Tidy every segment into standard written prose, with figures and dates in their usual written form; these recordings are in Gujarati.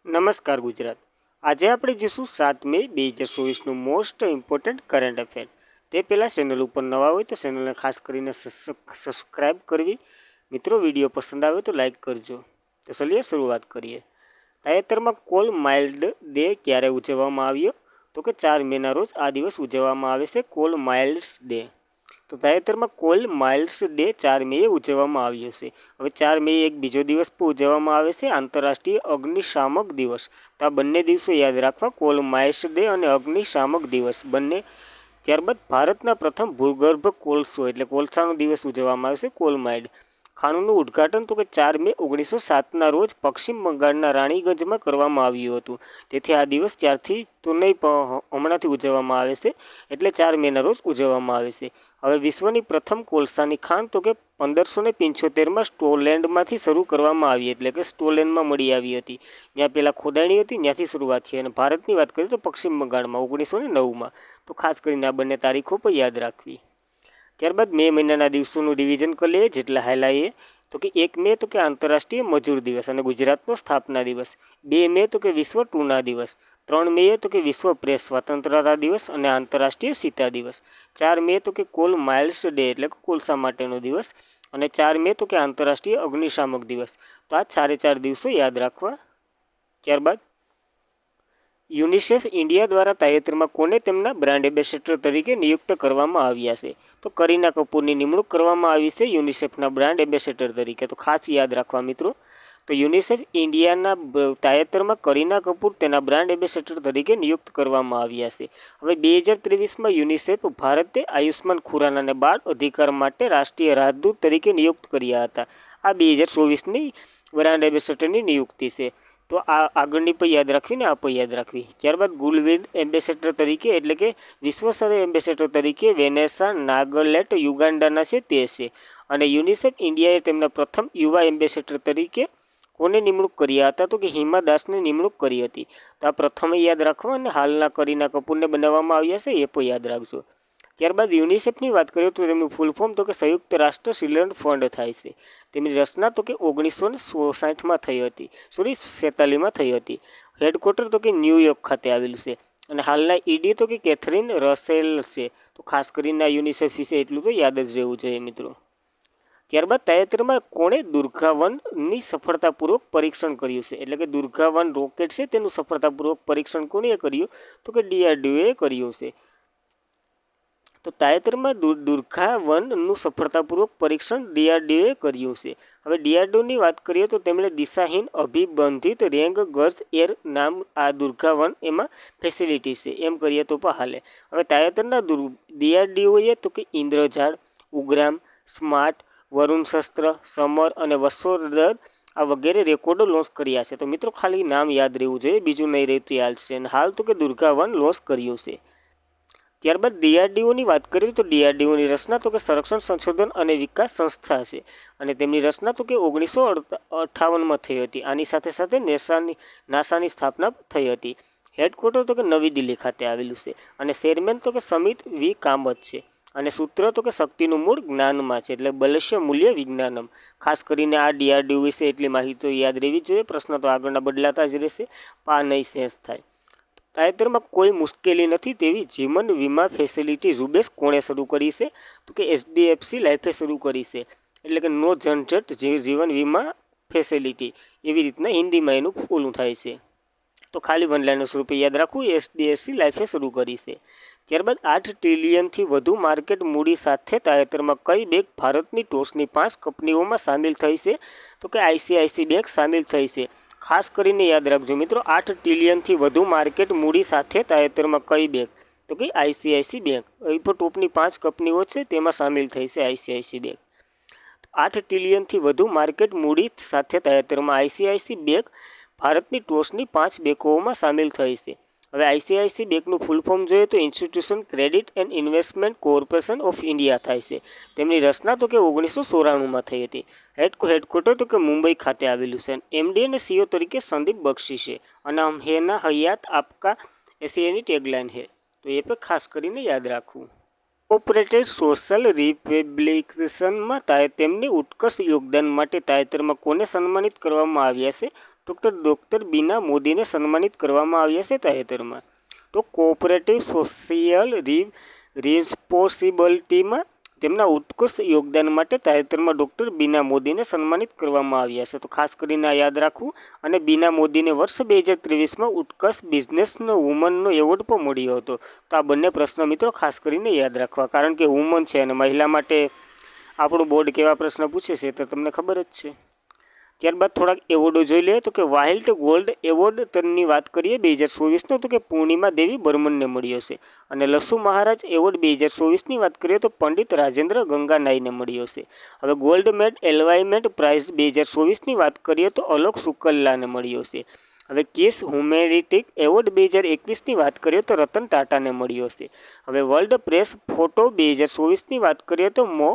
નમસ્કાર ગુજરાત। આજે આપણે જોઈશું 7 મે 2024નું મોસ્ટ ઇમ્પોર્ટન્ટ કરંટ અફેર। તે પહેલાં ચેનલ ઉપર નવા હોય તો ચેનલને ખાસ કરીને સબસ્ક્રાઈબ કરવી। મિત્રો વિડીયો પસંદ આવે તો લાઈક કરજો। તો ચલીએ શરૂઆત કરીએ। તાજેતરમાં કોલ માઇલ્ડ ડે ક્યારે ઉજવવામાં આવ્યો? તો કે 4 મેના રોજ આ દિવસ ઉજવવામાં આવે છે, કોલ માઇલ્ડ્સ ડે। તો તાજેતરમાં કોલ માઇલ્ડ્સ ડે 4 મેએ ઉજવવામાં આવ્યો છે। હવે 4 મે એક બીજો દિવસ પણ ઉજવવામાં આવે છે, આંતરરાષ્ટ્રીય અગ્નિશામક દિવસ। તો આ બંને દિવસો યાદ રાખવા, કોલ માઇલ્ડ્સ ડે અને અગ્નિશામક દિવસ બંને। ત્યારબાદ ભારતના પ્રથમ ભૂગર્ભ કોલસો એટલે કોલસાનો દિવસ ઉજવવામાં આવે છે, કોલ માઇલ્ડ। ખાણોનું ઉદ્ઘાટન તો કે 4 મે 1907ના રોજ પશ્ચિમ બંગાળના રાણીગંજમાં કરવામાં આવ્યું હતું। તેથી આ દિવસ ત્યારથી તો નહીં પણ હમણાંથી ઉજવવામાં આવે છે, એટલે 4 મેના રોજ ઉજવવામાં આવે છે। હવે વિશ્વની પ્રથમ કોલસાની ખાણ તો કે 1575માં સ્ટોલેન્ડમાંથી શરૂ કરવામાં આવી, એટલે કે સ્ટોલેન્ડમાં મળી આવી હતી। ત્યાં પહેલાં ખોદાણી હતી, ત્યાંથી શરૂઆત છે। અને ભારતની વાત કરીએ તો પશ્ચિમ બંગાળમાં 1909માં। તો ખાસ કરીને આ બંને તારીખો પણ યાદ રાખવી। ત્યારબાદ મે મહિનાના દિવસોનું રિવિઝન કરી લઈએ જેટલા હાલાઈએ। તો કે 1 મે તો કે આંતરરાષ્ટ્રીય મજૂર દિવસ અને ગુજરાતનો સ્થાપના દિવસ। 2 મે તો કે વિશ્વ ટૂના દિવસ। 3 મે તો કે વિશ્વ પ્રેસ સ્વતંત્રતા દિવસ અને આંતરરાષ્ટ્રીય સીતા દિવસ। 4 મે તો કે કોલ માઇલ્ડ્સ ડે એટલે કે કોલસા માટેનો દિવસ। અને 4 મે તો કે આંતરરાષ્ટ્રીય અગ્નિશામક દિવસ। તો આ 4 દિવસો યાદ રાખવા। ત્યારબાદ યુનિસેફ ઇન્ડિયા દ્વારા તાજેતરમાં કોને તેમના બ્રાન્ડ એમ્બેસેડર તરીકે નિયુક્ત કરવામાં આવ્યા છે? તો કરીના કપૂરની નિમણૂક કરવામાં આવી છે યુનિસેફના બ્રાન્ડ એમ્બેસેડર તરીકે। તો ખાસ યાદ રાખવા મિત્રો। તો યુનિસેફ ઇન્ડિયાના તાજેતરમાં કરીના કપૂર તેના બ્રાન્ડ એમ્બેસેડર તરીકે નિયુક્ત કરવામાં આવ્યા છે। હવે 2023માં યુનિસેફ ભારતે આયુષ્માન ખુરાનાને બાળ અધિકાર માટે રાષ્ટ્રીય રાજદૂત તરીકે નિયુક્ત કર્યા હતા। આ 2024ની બ્રાન્ડ એમ્બેસેડરની નિયુક્તિ છે। તો આ આગળની પણ યાદ રાખવીને આ પણ યાદ રાખવી। ત્યારબાદ ગુલવિદ એમ્બેસેડર તરીકે એટલે કે વિશ્વસ્તરીય એમ્બેસેડર તરીકે વેનેસા નાગલેટ યુગાન્ડાના છે તે છે। અને યુનિસેફ ઇન્ડિયાએ તેમના પ્રથમ યુવા એમ્બેસેડર તરીકે કોને નિમણૂક કર્યા હતા? તો કે હિમા દાસને નિમણૂક કરી હતી। તો આ પ્રથમ યાદ રાખવા અને હાલના કરીના કપૂરને બનાવવામાં આવ્યા છે એ પણ યાદ રાખજો। ત્યારબાદ યુનિસેફની વાત કરીએ તો તેમનું ફૂલ ફોર્મ તો કે સંયુક્ત રાષ્ટ્ર ચિલ્ડ્રન ફંડ થાય છે। તેમની રચના તો કે 1960માં થઈ હતી, 47માં થઈ હતી। હેડક્વાર્ટર તો કે ન્યૂયોર્ક ખાતે આવેલું છે। અને હાલના ઈડી તો કે કેથરીન રસેલ છે। તો ખાસ કરીને આ યુનિસેફ વિશે એટલું તો યાદ જ રહેવું જોઈએ મિત્રો। ત્યારબાદ તાજેતરમાં કોણે દુર્ગા-1ની સફળતાપૂર્વક પરીક્ષણ કર્યું છે? એટલે કે દુર્ગા-1 રોકેટ છે તેનું સફળતાપૂર્વક પરીક્ષણ કોણે કર્યું? તો કે DRDOએ કર્યું છે। તો તાજેતરમાં દુર્ગા-1નું સફળતાપૂર્વક પરીક્ષણ DRDOએ કર્યું છે। હવે DRDOની વાત કરીએ તો તેમણે દિશાહીન અભિબંધિત રેંગ ગર્લ્સ એર નામ આ દુર્ગા-1 એમાં ફેસિલિટી છે એમ કરીએ તો પણ હાલે। હવે તાજેતરના DRDOએ તો કે ઇન્દ્રજાળ, ઉગ્રામ, સ્માર્ટ, વરુણ શસ્ત્ર, સમર અને વસોદર આ વગેરે રેકોર્ડો લોન્ચ કર્યા છે। તો મિત્રો ખાલી નામ યાદ રહેવું જોઈએ, બીજું નહીં રહેતું યાદ છે। અને હાલ તો કે દુર્ગા-1 લોન્ચ કર્યું છે। ત્યારબાદ DRDOની વાત કરીએ તો DRDOની રચના તો કે સંરક્ષણ સંશોધન અને વિકાસ સંસ્થા છે। અને તેમની રચના તો કે 1958માં થઈ હતી। આની સાથે સાથે નાસાની સ્થાપના થઈ હતી। હેડક્વાર્ટર તો કે નવી દિલ્હી ખાતે આવેલું છે। અને ચેરમેન તો કે સમિત વી કામત છે। અને સૂત્ર તો કે શક્તિનું મૂળ જ્ઞાનમાં છે, એટલે બલશ્ય મૂલ્ય વિજ્ઞાનમ। ખાસ કરીને આ DRDO વિશે એટલી માહિતી યાદ રહેવી જોઈએ, પ્રશ્ન તો આગળના બદલાતા જ રહેશે, આ નહીં ચેન્જ થાય। તાજેતરમાં કોઈ મુશ્કેલી નથી તેવી જીવન વીમા ફેસિલિટી ઝુંબેશ કોણે શરૂ કરી છે? તો કે HDFC લાઈફે શરૂ કરી છે। એટલે કે નો ઝંઝટ જીવન વીમા ફેસિલિટી, એવી રીતના હિન્દીમાં એનું ઓલું થાય છે। તો ખાલી વન લાઇનર સ્વરૂપે યાદ રાખવું, HDFC લાઈફે શરૂ કરી છે। ત્યારબાદ 8 ટ્રિલિયનથી વધુ માર્કેટ મૂડી સાથે તાજેતરમાં કઈ બેંક ભારતની ટોચની 5 કંપનીઓમાં સામેલ થઈ છે? તો કે ICICI બેંક સામેલ થઈ છે। ખાસ કરીને યાદ રાખજો મિત્રો, 8 ટ્રિલિયનથી વધુ માર્કેટ મૂડી સાથે તાજેતરમાં કઈ બેંક? તો કે ICICI બેંક એ પણ ટોપની 5 કંપનીઓ છે તેમાં સામેલ થઈ છે ICICI બેંક। 8 ટ્રિલિયનથી વધુ માર્કેટ મૂડી સાથે તાજેતરમાં ICICI બેંક ભારતની ટોચની 5 બેંકોમાં સામેલ થઈ છે। હવે ICICI બેંકનું ફૂલ ફોર્મ જોઈએ તો institution credit and investment corporation of India થાય છે। તેમની રચના તો કે 1994માં થઈ હતી। હેડક્વાર્ટર તો કે મુંબઈ ખાતે આવેલું છે। MD અને CEO તરીકે સંદીપ બક્ષી છે। અને હમ હે ના હયાત આપકા એસી એની ટેગલાઇન છે। તો એ પણ ખાસ કરીને યાદ રાખવું। કોઓપરેટિવ સોશિયલ રિપબ્લિકન્સમાં તેમની ઉત્કૃષ્ટ યોગદાન માટે તાજેતરમાં કોને સન્માનિત કરવામાં આવ્યા છે? ડૉક્ટર બીના મોદીને સન્માનિત કરવામાં આવ્યા છે તાજેતરમાં? તો કોઓપરેટિવ સોશિયલ રિસ્પોન્સિબિલિટીમાં તેમના ઉત્કૃષ્ટ યોગદાન માટે તાજેતરમાં ડૉક્ટર બીના મોદીને સન્માનિત કરવામાં આવ્યા છે. તો ખાસ કરીને આ યાદ રાખવું. અને બીના મોદીને વર્ષ 2023માં ઉત્કૃષ્ટ બિઝનેસનો વુમનનો એવોર્ડ પણ મળ્યો હતો. તો આ બંને પ્રશ્ન મિત્રો ખાસ કરીને યાદ રાખવા, કારણ કે વુમન છે અને મહિલા માટે આપણું બોર્ડ કેવા પ્રશ્ન પૂછે છે તો તમને ખબર જ છે. ત્યારબાદ થોડાક એવોર્ડો જોઈ લઈએ. તો કે વાઇલ્ડ ગોલ્ડ એવોર્ડની વાત કરીએ 2024નો, તો કે પૂર્ણિમા દેવી બર્મનને મળ્યો છે. અને લસુ મહારાજ એવોર્ડ 2024ની વાત કરીએ તો પંડિત રાજેન્દ્ર ગંગાનાઈને મળ્યો છે. હવે ગોલ્ડ મેડ એન્વાયરમેન્ટ પ્રાઇઝ 2024ની વાત કરીએ તો અલોક શુક્લાને મળ્યો છે. હવે કિસ હ્યુમેનિટીક એવોર્ડ 2021ની વાત કરીએ તો રતન ટાટાને મળ્યો છે. હવે વર્લ્ડ પ્રેસ ફોટો 2024ની વાત કરીએ તો મો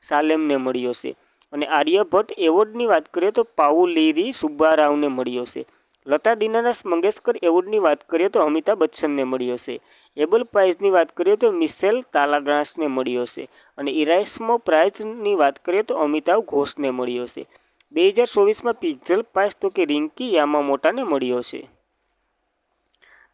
સાલેમને મળ્યો છે. અને આર્યભટ્ટ એવોર્ડની વાત કરીએ તો પાઉલીરી સુબ્બારાવને મળ્યો છે. લતા દીનાનાથ મંગેશકર એવોર્ડની વાત કરીએ તો અમિતાભ બચ્ચનને મળ્યો છે. એબલ પ્રાઇઝની વાત કરીએ તો મિશેલ તાલાગ્રાસને મળ્યો છે. અને ઇરાસ્મો પ્રાઇઝની વાત કરીએ તો અમિતાભ ઘોષને મળ્યો છે. 2024માં પિક્સેલ પ્રાઇઝ તો કે રિંકી યામામોટાને મળ્યો છે.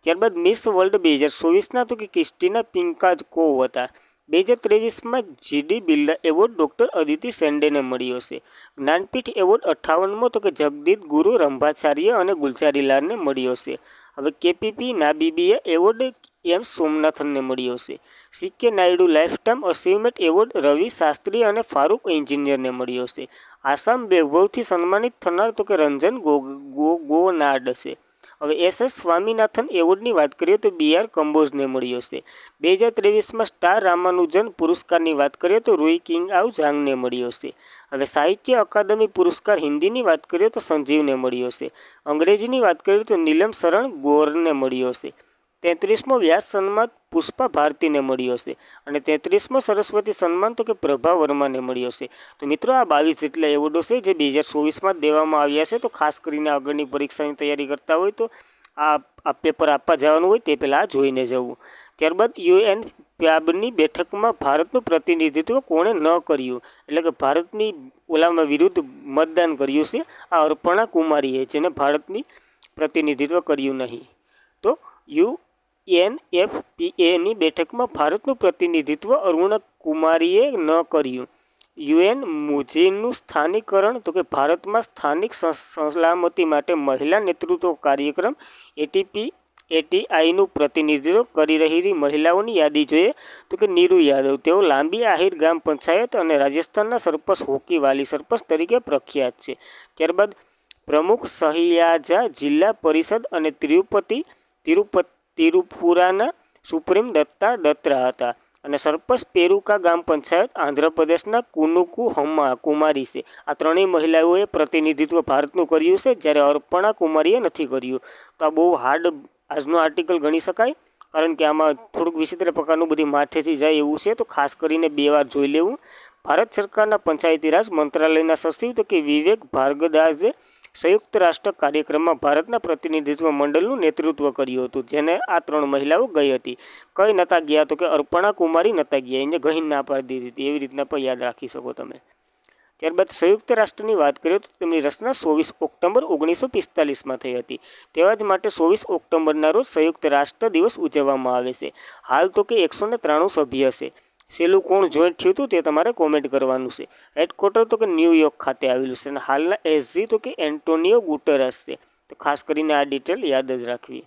ત્યારબાદ મિસ વર્લ્ડ 2024ના તો કે ક્રિસ્ટીના પિંકાઝકોવ હતા. 2023માં GD Birla award doctor Aditi શેન્ડેને મળ્યો છે. જ્ઞાનપીઠ એવોર્ડ 58મો તો કે જગદીપ ગુરુ રંભાચાર્ય અને ગુલજારીલાલને મળ્યો છે. હવે કેપીપી નાબીબીયા એવોર્ડ એમ સોમનાથનને મળ્યો છે. CK Naidu lifetime achievement award Ravi Shastri અને ફારૂક એન્જિનિયરને મળ્યો છે. આસામ વૈભવથી સન્માનિત થનાર તો કે રંજન ગોગોનાર્ડ છે. હવે એસ સ્વામીનાથન એવોર્ડની વાત કરીએ તો બી આર કંબોજને મળ્યો છે. 2023માં સ્ટાર રામાનુજન પુરસ્કારની વાત કરીએ તો રૂઈ કિંગ આવ ઝાંગને મળ્યો છે. હવે સાહિત્ય અકાદમી પુરસ્કાર હિન્દીની વાત કરીએ તો સંજીવને મળ્યો છે. અંગ્રેજીની વાત કરીએ તો નીલમ શરણ ગોરને મળ્યો છે. 33મો વ્યાસ સન્માન પુષ્પા ભારતીને મળ્યો છે. અને 33મો સરસ્વતી સન્માન તો કે પ્રભા વર્માને મળ્યો છે. તો મિત્રો આ 22 જેટલા એવોર્ડો છે જે 2024માં જ દેવામાં આવ્યા છે. તો ખાસ કરીને આગળની પરીક્ષાની તૈયારી કરતા હોય તો આ પેપર આપવા જવાનું હોય તે પહેલાં જોઈને જવું. ત્યારબાદ યુએન પ્યાબની બેઠકમાં ભારતનું પ્રતિનિધિત્વ કોણે ન કર્યું, એટલે કે ભારતની ઓલામાં વિરુદ્ધ મતદાન કર્યું છે આ અર્પણા કુમારીએ, જેને ભારતની પ્રતિનિધિત્વ કર્યું નહીં. તો યુએનએફપીએની બેઠકમાં ભારતનું પ્રતિનિધિત્વ અરુણા કુમારીએ ન કર્યું. યુએન મુજીનનું સ્થાનીકરણ તો કે ભારતમાં સ્થાનિક સલામતી માટે મહિલા નેતૃત્વ કાર્યક્રમ એટીઆઈનું પ્રતિનિધિત્વ કરી રહેલી મહિલાઓની યાદી જોઈએ તો કે નીરુ યાદવ, તેઓ લાંબી આહિર ગ્રામ પંચાયત અને રાજસ્થાનના સરપંચ હોકી વાલી સરપંચ તરીકે પ્રખ્યાત છે. ત્યારબાદ પ્રમુખ સહિયાજા જિલ્લા પરિષદ અને તિરુપુરાના સુપ્રીમ દત્તા દત્રા હતા. અને સરપંચ પેરુકા ગ્રામ પંચાયત આંધ્રપ્રદેશના કુનુકુ હમ્મા કુમારી છે. આ ત્રણેય મહિલાઓએ પ્રતિનિધિત્વ ભારતનું કર્યું છે, જ્યારે અર્પણા કુમારીએ નથી કર્યું. તો આ બહુ હાર્ડ આજનો આર્ટિકલ ગણી શકાય, કારણ કે આમાં થોડુંક વિચિત્ર પ્રકારનું બધી માથેથી જાય એવું છે. તો ખાસ કરીને 2 વાર જોઈ લેવું. ભારત સરકારના પંચાયતી રાજ મંત્રાલયના સચિવ તો કે વિવેક ભારદ્વાજે સંયુક્ત રાષ્ટ્ર કાર્યક્રમમાં ભારતના પ્રતિનિધિત્વ મંડળનું નેતૃત્વ કર્યું હતું, જેને આ 3 મહિલાઓ ગઈ હતી. કઈ નહોતા ગયા તો કે અર્પણા કુમારી નહોતા ગયા, એને ગહીને ના પાડી દીધી હતી. એવી રીતના પણ યાદ રાખી શકો તમે. ત્યારબાદ સંયુક્ત રાષ્ટ્રની વાત કરીએ તો તેમની રચના 24 ઓક્ટોબર 1945માં થઈ હતી. તેવા જ માટે 24 ઓક્ટોબરના રોજ સંયુક્ત રાષ્ટ્ર દિવસ ઉજવવામાં આવે છે. હાલ તો કે 193 સભ્ય છે. છેલ્લું કોણ જોઈન્ટ થયું હતું તે તમારે કોમેન્ટ કરવાનું છે. હેડક્વાર્ટર તો કે ન્યુયોર્ક ખાતે આવેલું છે. અને હાલના એસજી તો કે એન્ટોનિયો ગુટેરસ છે. તો ખાસ કરીને આ ડિટેલ યાદ જ રાખવી.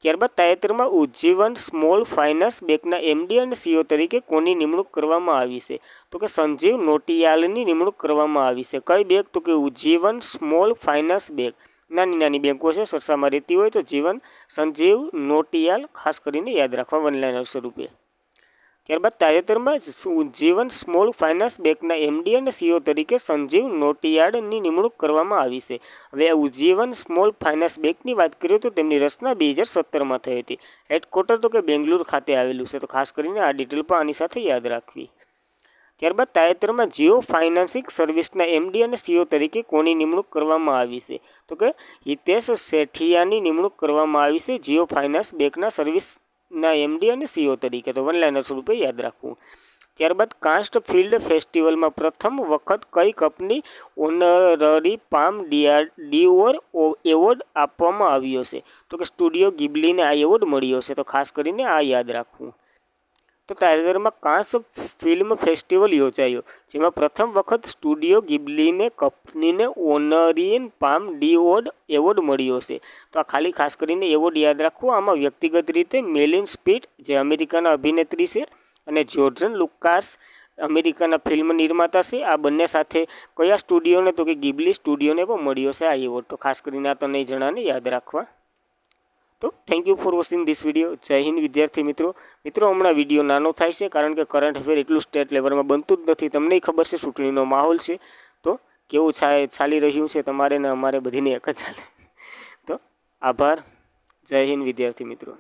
ત્યારબાદ તાજેતરમાં ઉજ્જીવન સ્મોલ ફાઇનાન્સ બેંકના એમડી અને સીઈઓ તરીકે કોની નિમણૂક કરવામાં આવી છે? તો કે સંજીવ નોટિયાલની નિમણૂક કરવામાં આવી છે. કઈ બેંક? તો કે ઉજ્જીવન સ્મોલ ફાઇનાન્સ બેંક. નાની બેંકો છે, સરસામાં રહેતી હોય તો સંજીવ નોટિયાલ ખાસ કરીને યાદ રાખવા વનલાઇનર સ્વરૂપે. ત્યારબાદ તાજેતરમાં ઉજ્જીવન સ્મોલ ફાઇનાન્સ બેંકના એમડી અને સીઈઓ તરીકે સંજીવ નોટિયાડની નિમણૂક કરવામાં આવી છે. હવે ઉજ્જીવન સ્મોલ ફાઇનાન્સ બેંકની વાત કરીએ તો તેમની રચના 2017માં થઈ હતી. હેડક્વાર્ટર તો કે બેંગ્લુરુ ખાતે આવેલું છે. તો ખાસ કરીને આ ડિટેલ પણ આની સાથે યાદ રાખવી. ત્યારબાદ તાજેતરમાં જીઓ ફાઇનાન્સિંગ સર્વિસના એમડી અને સીઈઓ તરીકે કોની નિમણૂક કરવામાં આવી છે? તો કે હિતેશ સેઠિયાની નિમણૂક કરવામાં આવી છે જીઓ ફાઇનાન્સ બેંકના સર્વિસના એમડી અને સીઈઓ તરીકે. તો વનલાઇનર સ્વરૂપે યાદ રાખવું. ત્યારબાદ કાસ્ટ ફિલ્ડ ફેસ્ટિવલમાં પ્રથમ વખત કઈ કંપની ઓનરરી પામ ડિઓર એવોર્ડ આપવામાં આવ્યો છે? તો કે સ્ટુડિયો ગિબલીને આ એવોર્ડ મળ્યો છે. તો ખાસ કરીને આ યાદ રાખવું. તો તાજેતરમાં કાન્સ ફિલ્મ ફેસ્ટિવલ યોજાયો, જેમાં પ્રથમ વખત સ્ટુડિયો ગિબલીને કંપનીને ઓનરી પામ ડિઓર એવોર્ડ મળ્યો છે. તો આ ખાસ કરીને એવોર્ડ યાદ રાખવો. આમાં વ્યક્તિગત રીતે મેલિન સ્પીટ, જે અમેરિકાના અભિનેત્રી છે, અને જોર્જન લુકાસ, અમેરિકાના ફિલ્મ નિર્માતા છે, આ બંને સાથે કયા સ્ટુડિયોને? તો કે ગિબલી સ્ટુડિયોને પણ મળ્યો છે આ એવોર્ડ. તો ખાસ કરીને આ ત્રણેય જણાને યાદ રાખવા. તો thank you for watching this video. જય હિન્દ વિદ્યાર્થી મિત્રો. હમણાં વિડીયો નાનો થાય છે કારણ કે કરંટ અફેર એટલું સ્ટેટ લેવલમાં બનતું જ નથી. તમને ખબર છે ચૂંટણીનો માહોલ છે, તો કેવું ચાલી રહ્યું છે તમારે ને અમારે બધીને એક જ ચાલે. તો આભાર. જય હિન્દ વિદ્યાર્થી મિત્રો.